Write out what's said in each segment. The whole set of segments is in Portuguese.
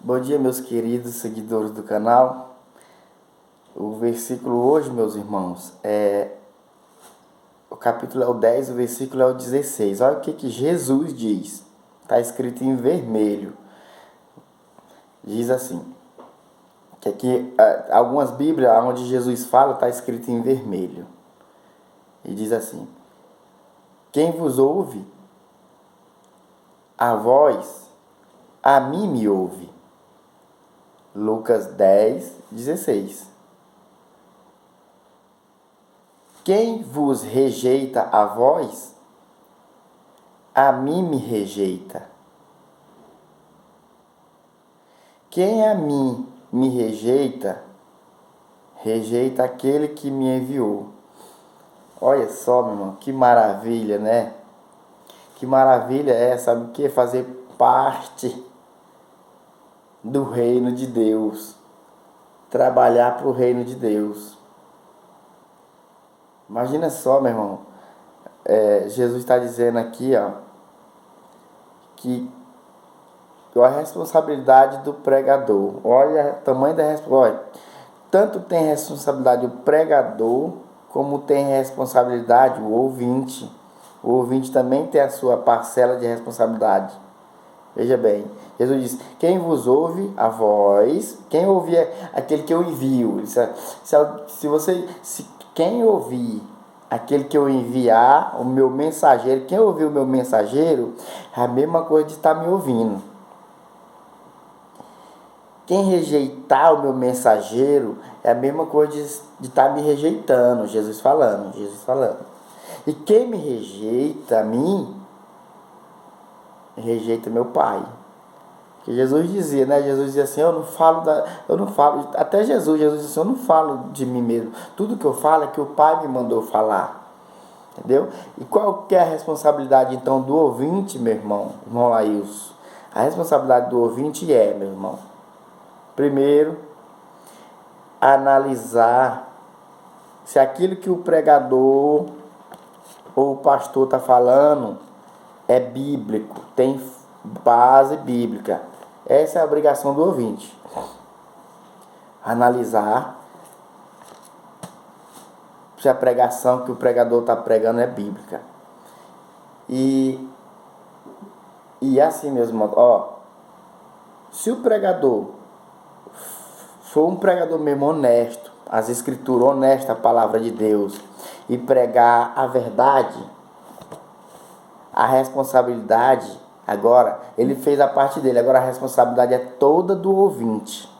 Bom dia, meus queridos seguidores do canal. O versículo hoje, meus irmãos, o capítulo é o 10, o versículo é o 16. Olha o que Jesus diz. Está escrito em vermelho. Diz assim, que aqui, algumas Bíblias, onde Jesus fala, está escrito em vermelho. E diz assim: quem vos ouve, a vós, a mim me ouve. Lucas 10, 16. Quem vos rejeita a vós, a mim me rejeita. Quem a mim me rejeita, rejeita aquele que me enviou. Olha só, meu irmão, que maravilha, né? Que maravilha é, sabe o que? Fazer parte do reino de Deus. Trabalhar para o reino de Deus. Imagina só, meu irmão. Jesus está dizendo aqui, ó, que a responsabilidade do pregador. Olha o tamanho da responsabilidade. Tanto tem responsabilidade o pregador, como tem responsabilidade o ouvinte. O ouvinte também tem a sua parcela de responsabilidade. Veja bem, Jesus diz: quem vos ouve, a vós, quem ouvir aquele que eu envio. Quem ouvir aquele que eu enviar, o meu mensageiro, quem ouvir o meu mensageiro, é a mesma coisa de estar me ouvindo. Quem rejeitar o meu mensageiro é a mesma coisa de estar me rejeitando. Jesus falando. E quem me rejeita a mim, rejeita meu Pai. Que Jesus dizia, né? Jesus dizia assim: eu não falo, até Jesus disse assim: eu não falo de mim mesmo. Tudo que eu falo é que o Pai me mandou falar. Entendeu? E qual que é a responsabilidade então do ouvinte, meu irmão Laílson? A responsabilidade do ouvinte meu irmão, primeiro, analisar se aquilo que o pregador ou o pastor está falando é bíblico, tem base bíblica. Essa é a obrigação do ouvinte. Analisar se a pregação que o pregador está pregando é bíblica. E assim, meus irmãos, se o pregador for um pregador mesmo honesto, as escrituras honestas, a palavra de Deus, e pregar a verdade, a responsabilidade, agora, ele fez a parte dele, agora a responsabilidade é toda do ouvinte.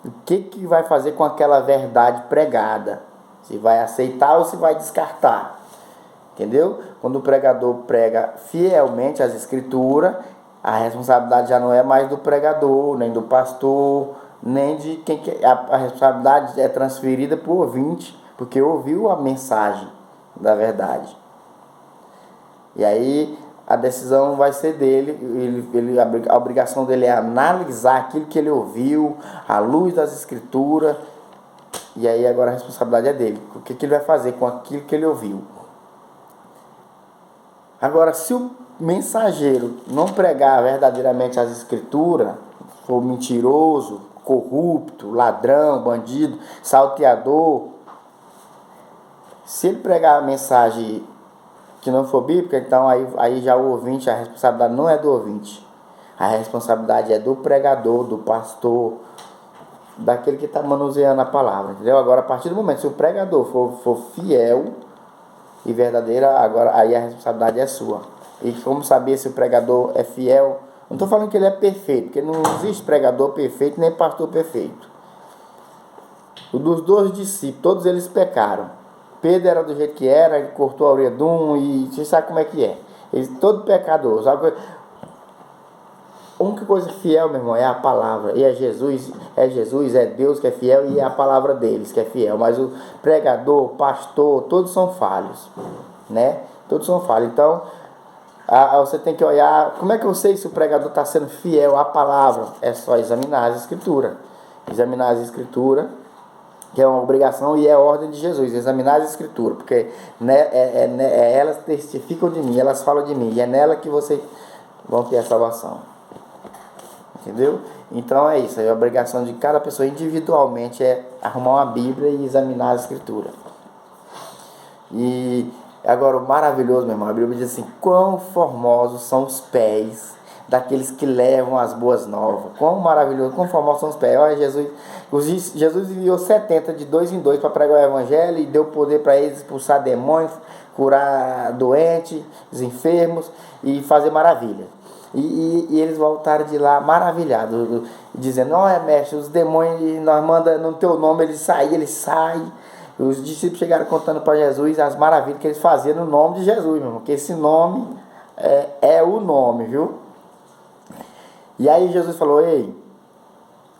O que vai fazer com aquela verdade pregada? Se vai aceitar ou se vai descartar? Entendeu? Quando o pregador prega fielmente as escrituras, a responsabilidade já não é mais do pregador, nem do pastor, nem de quem quer. A responsabilidade é transferida para o ouvinte, porque ouviu a mensagem da verdade. E aí a decisão vai ser dele, a obrigação dele é analisar aquilo que ele ouviu, à luz das escrituras, e aí agora a responsabilidade é dele. O que ele vai fazer com aquilo que ele ouviu? Agora, se o mensageiro não pregar verdadeiramente as escrituras, for mentiroso, corrupto, ladrão, bandido, salteador, se ele pregar a mensagem que não for bíblica, então aí já o ouvinte, a responsabilidade não é do ouvinte. A responsabilidade é do pregador, do pastor, daquele que está manuseando a palavra, entendeu? Agora, a partir do momento, se o pregador for fiel e verdadeira, agora aí a responsabilidade é sua. E como saber se o pregador é fiel? Não estou falando que ele é perfeito, porque não existe pregador perfeito nem pastor perfeito. Os dos 2 discípulos, todos eles pecaram. Pedro era do jeito que era, ele cortou a orelha de um, e você sabe como é que é. Eles todo pecador. Sabe? A única coisa fiel, meu irmão, é a palavra. E é Jesus, é Deus que é fiel, e é a palavra deles que é fiel. Mas o pregador, o pastor, todos são falhos, né? Todos são falhos. Então, você tem que olhar, como é que eu sei se o pregador está sendo fiel à palavra? É só examinar as escrituras. Examinar as escrituras, que é uma obrigação e é ordem de Jesus, examinar as escrituras, porque elas testificam de mim, elas falam de mim, e é nela que vocês vão ter a salvação. Entendeu? Então é isso. A obrigação de cada pessoa individualmente é arrumar uma Bíblia e examinar a Escritura. E agora o maravilhoso, meu irmão, a Bíblia diz assim: quão formosos são os pés daqueles que levam as boas novas. Quão maravilhoso, quão formosos são os pés. Olha, Jesus enviou 70 de 2 em 2 para pregar o Evangelho e deu poder para eles expulsar demônios, curar doentes, os enfermos e fazer maravilha. E eles voltaram de lá maravilhados, dizendo: olha, mestre, os demônios nós mandamos no teu nome, eles saem. Os discípulos chegaram contando para Jesus as maravilhas que eles faziam no nome de Jesus, meu irmão, porque esse nome é o nome, viu? E aí Jesus falou: ei,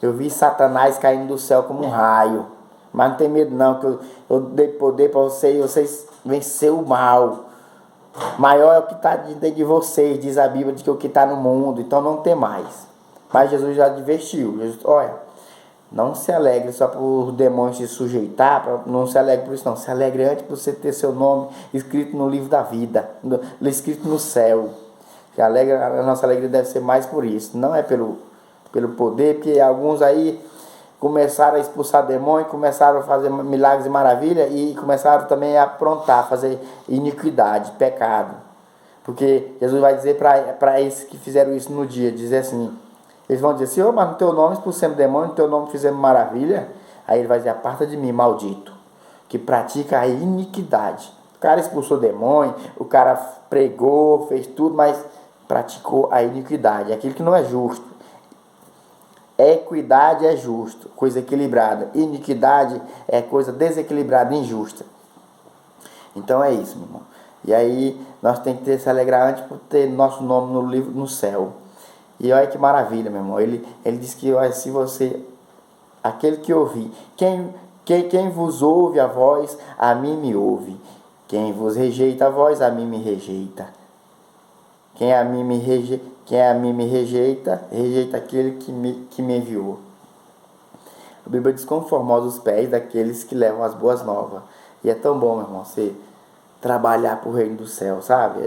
eu vi Satanás caindo do céu como um raio, mas não tem medo não, que eu dei poder para vocês vencer o mal. Maior é o que está dentro de vocês, diz a Bíblia, do que o que está no mundo, então não tem mais. Mas Jesus já advertiu: Jesus, olha, não se alegre só por os demônios se sujeitar, não se alegre por isso não, se alegre antes por você ter seu nome escrito no livro da vida, escrito no céu. A nossa alegria deve ser mais por isso, não é pelo poder, porque alguns aí começaram a expulsar demônios, começaram a fazer milagres e maravilhas e começaram também a aprontar, fazer iniquidade, pecado. Porque Jesus vai dizer para esses que fizeram isso no dia, dizer assim, eles vão dizer: Senhor, mas no teu nome expulsemos demônio, no teu nome fizemos maravilha. Aí ele vai dizer: aparta de mim, maldito, que pratica a iniquidade. O cara expulsou demônio, o cara pregou, fez tudo, mas praticou a iniquidade, aquilo que não é justo. Equidade é justo, coisa equilibrada. Iniquidade é coisa desequilibrada, injusta. Então é isso, meu irmão. E aí nós temos que se alegrar antes por ter nosso nome no livro, no céu. E olha que maravilha, meu irmão. Ele diz que olha, se você, aquele que ouvir, quem vos ouve a voz, a mim me ouve. Quem vos rejeita a voz, a mim me rejeita. Quem a mim me rejeita, rejeita aquele que me enviou. A Bíblia diz: quão formosos os pés daqueles que levam as boas novas. E é tão bom, meu irmão, você trabalhar para o reino do céu, sabe?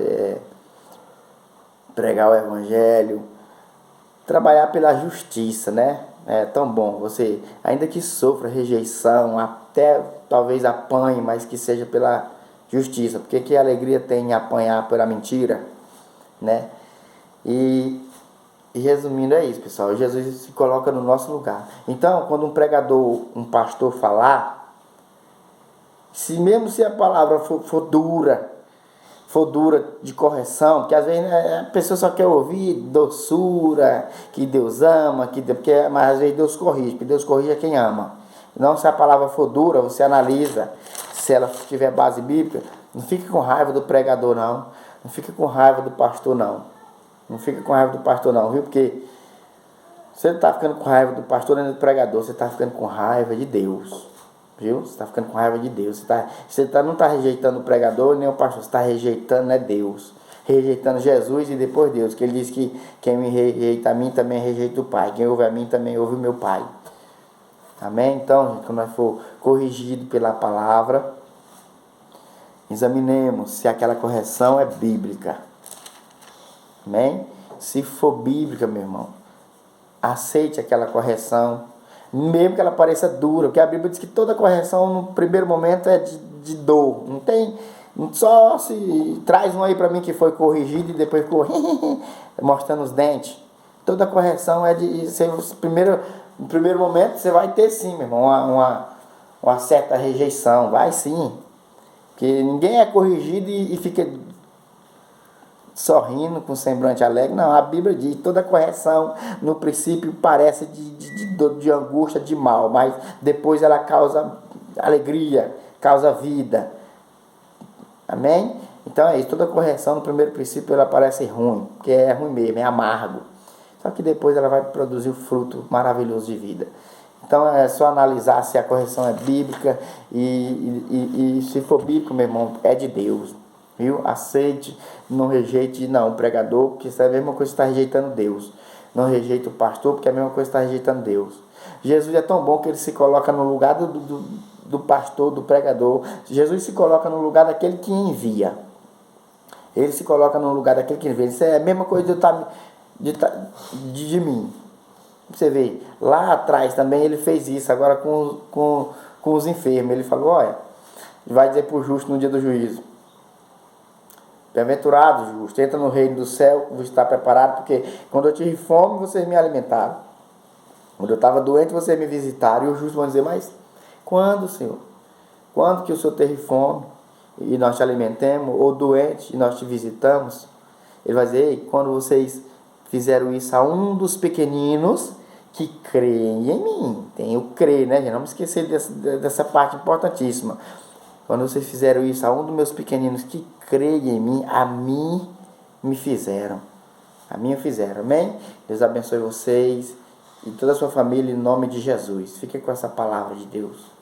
Pregar o Evangelho, trabalhar pela justiça, né? É tão bom você, ainda que sofra rejeição, até talvez apanhe, mas que seja pela justiça. Porque que alegria tem em apanhar pela mentira, né? E resumindo é isso, pessoal. Jesus se coloca no nosso lugar. Então, quando um pregador, um pastor falar, mesmo se a palavra for dura de correção, porque às vezes a pessoa só quer ouvir doçura, que Deus ama, mas às vezes Deus corrige, porque Deus corrige quem ama. Não, se a palavra for dura, você analisa, se ela tiver base bíblica, não fique com raiva do pregador não, não fique com raiva do pastor não, não fique com raiva do pastor não, viu? Porque você não está ficando com raiva do pastor nem do pregador, você está ficando com raiva de Deus. Viu? Você está ficando com raiva de Deus. Não está rejeitando o pregador nem o pastor. Você está rejeitando Deus. Rejeitando Jesus e depois Deus. Que ele diz que quem me rejeita a mim também rejeita o Pai. Quem ouve a mim também ouve o meu Pai. Amém? Então, gente, quando nós for corrigido pela palavra, examinemos se aquela correção é bíblica. Amém? Se for bíblica, meu irmão, aceite aquela correção, mesmo que ela pareça dura, porque a Bíblia diz que toda correção no primeiro momento é de dor. Não tem, só se traz um aí para mim que foi corrigido e depois ficou mostrando os dentes. Toda correção é de ser no primeiro momento você vai ter sim, meu irmão, uma certa rejeição, vai sim. Porque ninguém é corrigido e fica sorrindo com semblante alegre. Não, a Bíblia diz: toda correção no princípio parece de angústia, de mal, mas depois ela causa alegria, causa vida. Amém? Então é isso, toda correção no primeiro princípio ela parece ruim, porque é ruim mesmo, é amargo. Só que depois ela vai produzir o fruto maravilhoso de vida. Então é só analisar se a correção é bíblica e se for bíblico, meu irmão, é de Deus. Viu? Aceite, não rejeite não o pregador, porque isso é a mesma coisa que está rejeitando Deus. Não rejeite o pastor, porque é a mesma coisa que está rejeitando Deus. Jesus é tão bom que ele se coloca no lugar do pastor, do pregador. Jesus se coloca no lugar daquele que envia. Ele se coloca no lugar daquele que envia. Isso é a mesma coisa de mim. Você vê, lá atrás também ele fez isso, agora com os enfermos. Ele falou, olha, vai dizer para o justo no dia do juízo. Bem-aventurado, justo, entra no reino do céu, você está preparado, porque quando eu tive fome, vocês me alimentaram. Quando eu estava doente, vocês me visitaram. E os justos vão dizer, mas quando, Senhor? Quando que o Senhor teve fome e nós te alimentemos? Ou doente e nós te visitamos? Ele vai dizer, ei, quando vocês fizeram isso a um dos pequeninos que creem em mim. Tem o crer, né? Não me esquecer dessa parte importantíssima. Quando vocês fizeram isso a um dos meus pequeninos que creem em mim, a mim me fizeram. A mim me fizeram. Amém? Deus abençoe vocês e toda a sua família em nome de Jesus. Fique com essa palavra de Deus.